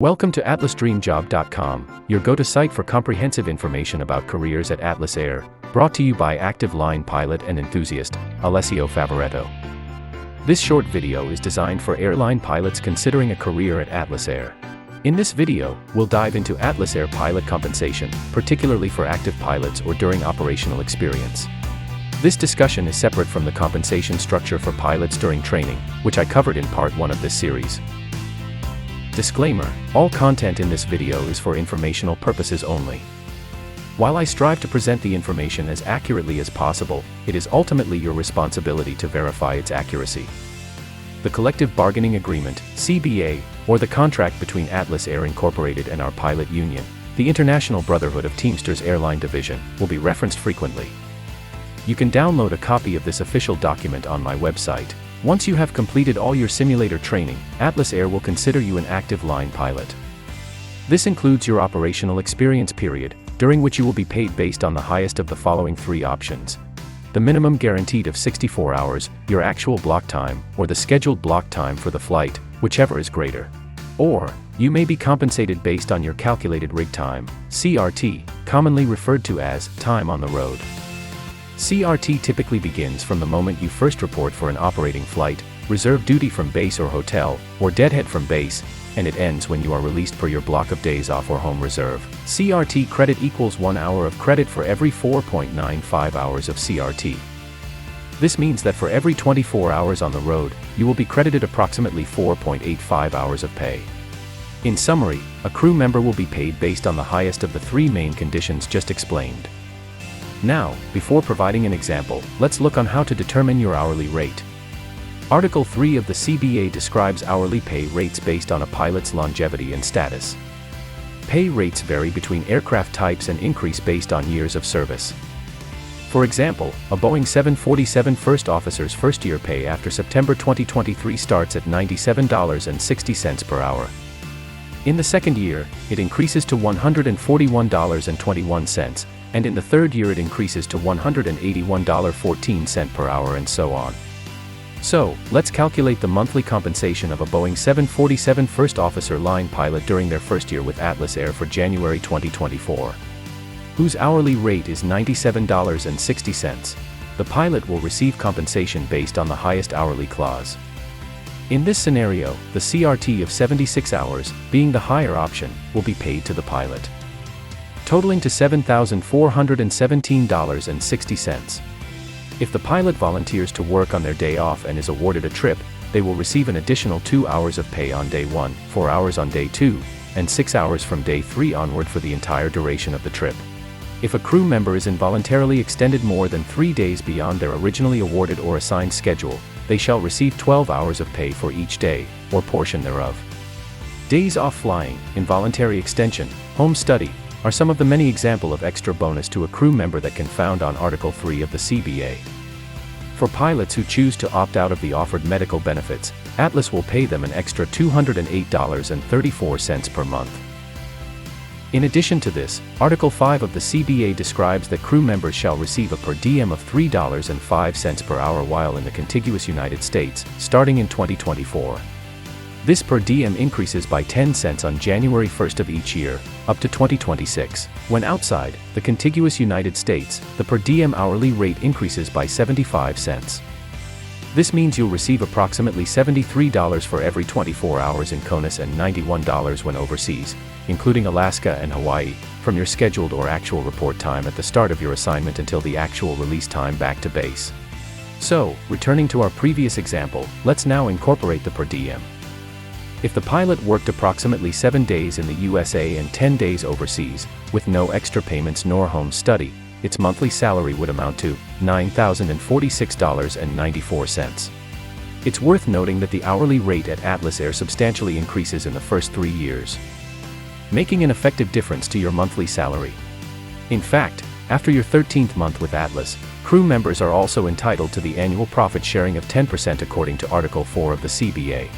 Welcome to AtlasDreamJob.com, your go-to site for comprehensive information about careers at Atlas Air, brought to you by active line pilot and enthusiast, Alessio Favoretto. This short video is designed for airline pilots considering a career at Atlas Air. In this video, we'll dive into Atlas Air pilot compensation, particularly for active pilots or during operational experience. This discussion is separate from the compensation structure for pilots during training, which I covered in part 1 of this series. Disclaimer: all content in this video is for informational purposes only. While I strive to present the information as accurately as possible, it is ultimately your responsibility to verify its accuracy. The Collective Bargaining Agreement, CBA, or the contract between Atlas Air Incorporated and our pilot union, the International Brotherhood of Teamsters Airline Division, will be referenced frequently. You can download a copy of this official document on my website. Once you have completed all your simulator training, Atlas Air will consider you an active line pilot. This includes your operational experience period, during which you will be paid based on the highest of the following 3 options: the minimum guaranteed of 64 hours, your actual block time, or the scheduled block time for the flight, whichever is greater. Or, you may be compensated based on your calculated rig time, CRT, commonly referred to as time on the road. CRT typically begins from the moment you first report for an operating flight, reserve duty from base or hotel, or deadhead from base, and it ends when you are released per your block of days off or home reserve. CRT credit equals 1 hour of credit for every 4.95 hours of CRT. This means that for every 24 hours on the road, you will be credited approximately 4.85 hours of pay. In summary, a crew member will be paid based on the highest of the 3 main conditions just explained. Now, before providing an example, let's look on how to determine your hourly rate. Article 3 of the CBA describes hourly pay rates based on a pilot's longevity and status. Pay rates vary between aircraft types and increase based on years of service. For example, a Boeing 747 first officer's first-year pay after September 2023 starts at $97.60 per hour. In the second year, it increases to $141.21, and in the third year it increases to $181.14 per hour, and so on. So, let's calculate the monthly compensation of a Boeing 747 first officer line pilot during their first year with Atlas Air for January 2024. Whose hourly rate is $97.60. The pilot will receive compensation based on the highest hourly clause. In this scenario, the CRT of 76 hours, being the higher option, will be paid to the pilot, totaling to $7,417.60. If the pilot volunteers to work on their day off and is awarded a trip, they will receive an additional 2 hours of pay on day 1, 4 hours on day 2, and 6 hours from day 3 onward for the entire duration of the trip. If a crew member is involuntarily extended more than 3 days beyond their originally awarded or assigned schedule, they shall receive 12 hours of pay for each day, or portion thereof. Days off flying, involuntary extension, home study, are some of the many examples of extra bonus to a crew member that can be found on Article 3 of the CBA. For pilots who choose to opt out of the offered medical benefits, Atlas will pay them an extra $208.34 per month. In addition to this, Article 5 of the CBA describes that crew members shall receive a per diem of $3.05 per hour while in the contiguous United States, starting in 2024. This per diem increases by 10 cents on January 1st of each year, up to 2026. When outside the contiguous United States, the per diem hourly rate increases by 75 cents. This means you'll receive approximately $73 for every 24 hours in CONUS and $91 when overseas, including Alaska and Hawaii, from your scheduled or actual report time at the start of your assignment until the actual release time back to base. So, returning to our previous example, let's now incorporate the per diem. If the pilot worked approximately 7 days in the USA and 10 days overseas, with no extra payments nor home study, its monthly salary would amount to $9,046.94. It's worth noting that the hourly rate at Atlas Air substantially increases in the first 3 years, making an effective difference to your monthly salary. In fact, after your 13th month with Atlas, crew members are also entitled to the annual profit sharing of 10% according to Article 4 of the CBA.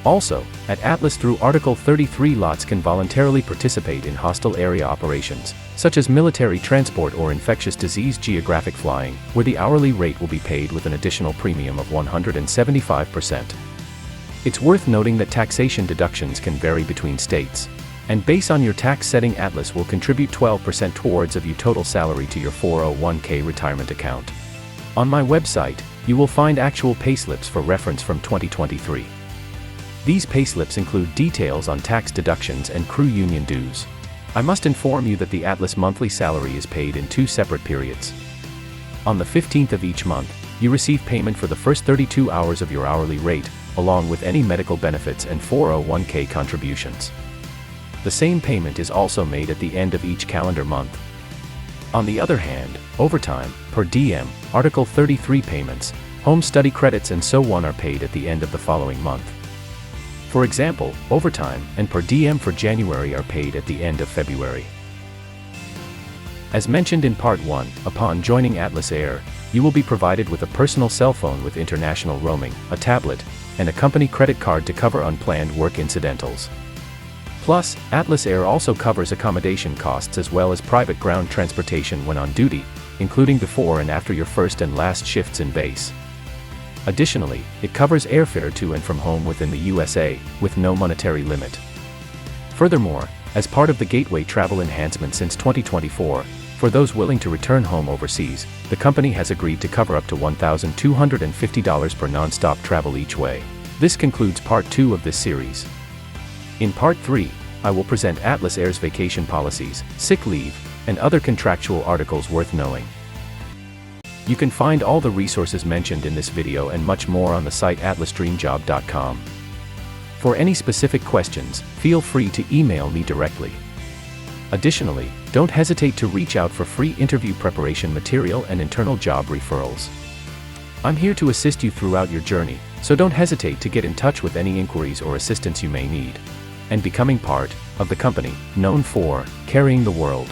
Also, at Atlas through Article 33, lots can voluntarily participate in hostile area operations, such as military transport or infectious disease geographic flying, where the hourly rate will be paid with an additional premium of 175%. It's worth noting that taxation deductions can vary between states. And based on your tax setting, Atlas will contribute 12% towards of your total salary to your 401k retirement account. On my website, you will find actual payslips for reference from 2023. These payslips include details on tax deductions and crew union dues. I must inform you that the Atlas monthly salary is paid in 2 separate periods. On the 15th of each month, you receive payment for the first 32 hours of your hourly rate, along with any medical benefits and 401k contributions. The same payment is also made at the end of each calendar month. On the other hand, overtime, per diem, Article 33 payments, home study credits and so on are paid at the end of the following month. For example, overtime and per diem for January are paid at the end of February. As mentioned in Part 1, upon joining Atlas Air, you will be provided with a personal cell phone with international roaming, a tablet, and a company credit card to cover unplanned work incidentals. Plus, Atlas Air also covers accommodation costs as well as private ground transportation when on duty, including before and after your first and last shifts in base. Additionally, it covers airfare to and from home within the USA, with no monetary limit. Furthermore, as part of the Gateway Travel Enhancement since 2024, for those willing to return home overseas, the company has agreed to cover up to $1,250 per non-stop travel each way. This concludes Part 2 of this series. In Part 3, I will present Atlas Air's vacation policies, sick leave, and other contractual articles worth knowing. You can find all the resources mentioned in this video and much more on the site atlasdreamjob.com. For any specific questions, feel free to email me directly. Additionally, don't hesitate to reach out for free interview preparation material and internal job referrals. I'm here to assist you throughout your journey, so don't hesitate to get in touch with any inquiries or assistance you may need. And becoming part of the company known for carrying the world.